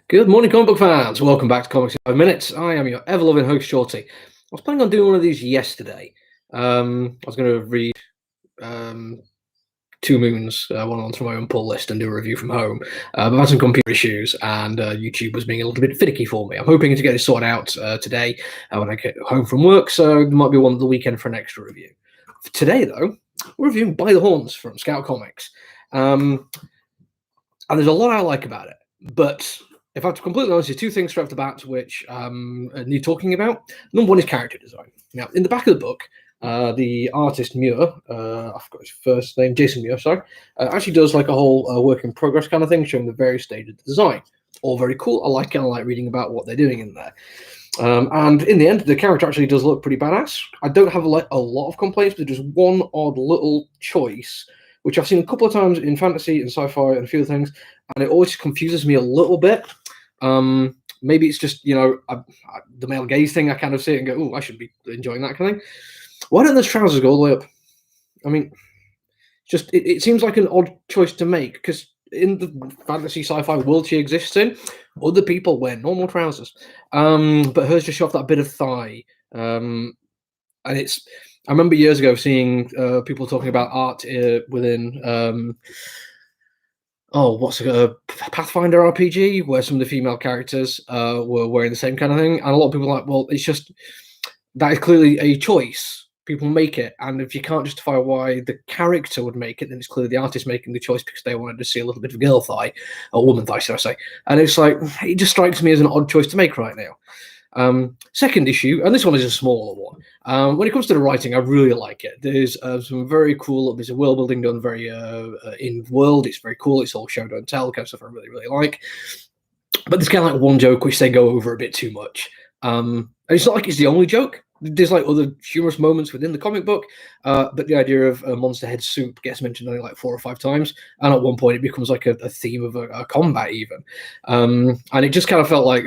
Good morning, comic book fans. Welcome back to Comics in 5 Minutes. I am your ever-loving host, Shorty. I was planning on doing one of these yesterday. I was going to read um, Two Moons, one onto my own pull list and do a review from home. But I had some computer issues, and YouTube was being a little bit finicky for me. I'm hoping to get it sorted out today when I get home from work, so there might be one of the weekend for an extra review. For today, though, we're reviewing By the Horns from Scout Comics. And there's a lot I like about it, but if I have to completely honest, there's two things straight off the bat which need talking about. Number one is character design. Now, in the back of the book, the artist Muir, I forgot his first name, Jason Muir, sorry, actually does like a whole work in progress kind of thing, showing the various stages of the design. All very cool. I like reading about what they're doing in there. And in the end, the character actually does look pretty badass. I don't have a lot of complaints, but there's just one odd little choice which I've seen a couple of times in fantasy and sci-fi and a few things, and it always confuses me a little bit. Maybe it's just, the male gaze thing. I kind of see it and go, oh, I should be enjoying that kind of thing. Why don't those trousers go all the way up? I mean, it seems like an odd choice to make, because in the fantasy sci-fi world she exists in, other people wear normal trousers. But hers just show off that bit of thigh. And I remember years ago seeing people talking about art within what's a Pathfinder RPG, where some of the female characters were wearing the same kind of thing, and a lot of people are like, well, it's just that is clearly a choice. People make it, and if you can't justify why the character would make it, then it's clearly the artist making the choice because they wanted to see a little bit of girl thigh, or woman thigh, should I say? And it's like, it just strikes me as an odd choice to make right now. Second issue, and this one is a smaller one. When it comes to the writing, I really like it. There's some very cool bits of world building done very in world. It's very cool. It's all show don't tell kind of stuff I really, really like. But there's kind of like one joke which they go over a bit too much. And it's not like it's the only joke. There's like other humorous moments within the comic book, but the idea of monster head soup gets mentioned only like 4 or 5 times, and at one point it becomes like a theme of a combat even. And it just kind of felt like,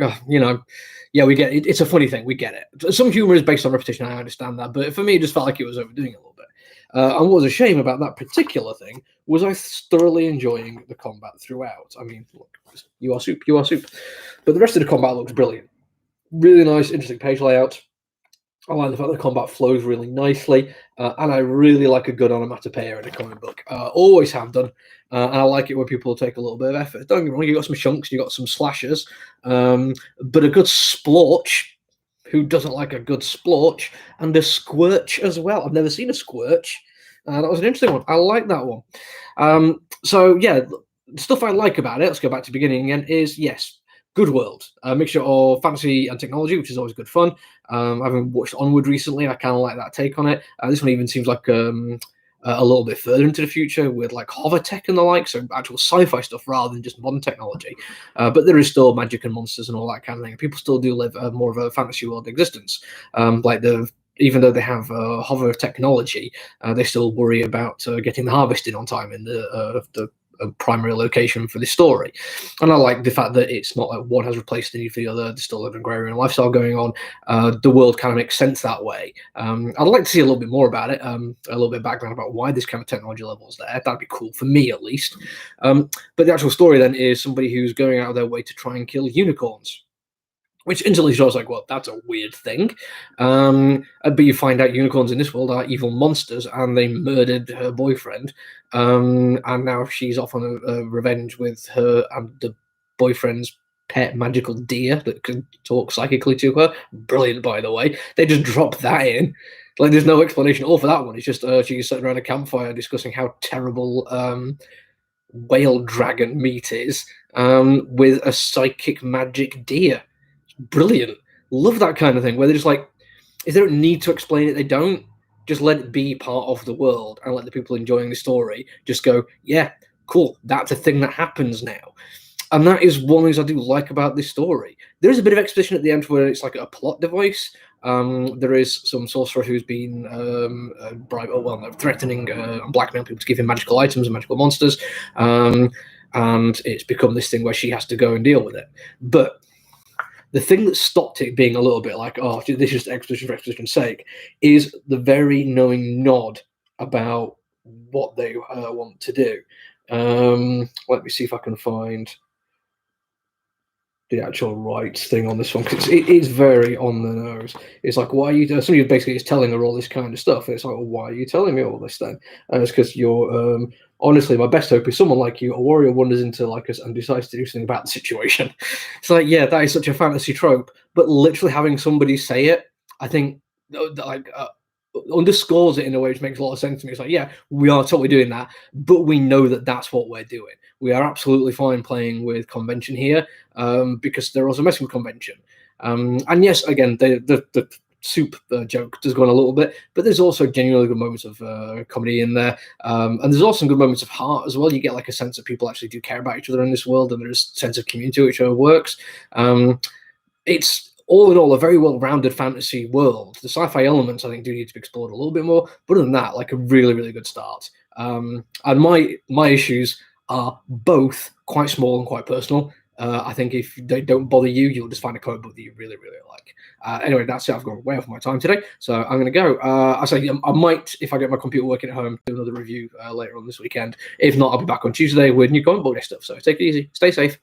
yeah, we get it. It's a funny thing. We get it. Some humor is based on repetition. I understand that. But for me, it just felt like it was overdoing it a little bit. And what was a shame about that particular thing was I thoroughly enjoying the combat throughout. I mean, look, you are soup. But the rest of the combat looks brilliant. Really nice, interesting page layout. I like the fact that the combat flows really nicely, and I really like a good onomatopoeia in a comic book. Always have done, and I like it when people take a little bit of effort. Don't get me wrong, you got some chunks, you got some slashes, but a good splorch. Who doesn't like a good splorch? And a squirch as well. I've never seen a squirch. That was an interesting one. I like that one. So yeah, the stuff I like about it, let's go back to the beginning again, is yes, good world. A mixture of fantasy and technology, which is always good fun. Having watched Onward recently, I kind of like that take on it. This one even seems like a little bit further into the future with like hover tech and the like, so actual sci-fi stuff rather than just modern technology. But there is still magic and monsters and all that kind of thing. People still do live more of a fantasy world existence. Even though they have hover technology, they still worry about getting the harvest in on time in the primary location for the story. And I like the fact that it's not like one has replaced the need for the other. There's still an agrarian lifestyle going on. The world kind of makes sense that way. I'd like to see a little bit more about it, a little bit of background about why this kind of technology level is there. That'd be cool for me, at least. But the actual story then is somebody who's going out of their way to try and kill unicorns, which instantly shows like, well, that's a weird thing. But you find out unicorns in this world are evil monsters, and they murdered her boyfriend. And now she's off on a revenge with her and the boyfriend's pet magical deer that can talk psychically to her. Brilliant, by the way. They just drop that in. Like, there's no explanation at all for that one. It's just she's sitting around a campfire discussing how terrible whale dragon meat is with a psychic magic deer. Brilliant. Love that kind of thing where they're just like, if they don't need to explain it, they don't. Just let it be part of the world and let the people enjoying the story just go, yeah, cool, that's a thing that happens now. And that is one of the things I do like about this story. There is a bit of exposition at the end where it's like a plot device. There is some sorcerer who's been threatening and blackmailing people to give him magical items and magical monsters. And it's become this thing where she has to go and deal with it. But the thing that stopped it being a little bit like, oh, this is just exposition for exposition's sake, is the very knowing nod about what they want to do. Let me see if I can find. the actual rights thing on this one, because it is very on the nose. It's like, why are you doing? Somebody basically is telling her all this kind of stuff. And it's like, well, why are you telling me all this then? And it's because you're honestly, my best hope is someone like you, a warrior, wanders into like us and decides to do something about the situation. It's like, yeah, that is such a fantasy trope, but literally having somebody say it, I think, like. Underscores it in a way which makes a lot of sense to me. It's like, yeah, we are totally doing that, but we know that that's what we're doing. We are absolutely fine playing with convention here, because they're also messing with convention. And yes, again, the soup joke does go on a little bit, but there's also genuinely good moments of comedy in there, and there's also some good moments of heart as well. You get like a sense that people actually do care about each other in this world, and there's a sense of community which works. It's all in all a very well-rounded fantasy world. The sci-fi elements, I think, do need to be explored a little bit more, but other than that, like a really, really good start. And my issues are both quite small and quite personal. I think if they don't bother you, you'll just find a comic book that you really, really like. Anyway, that's it. I've gone way off my time today, so I'm going to go. I say I might, if I get my computer working at home, do another review later on this weekend. If not, I'll be back on Tuesday with new comic book day stuff. So take it easy, stay safe.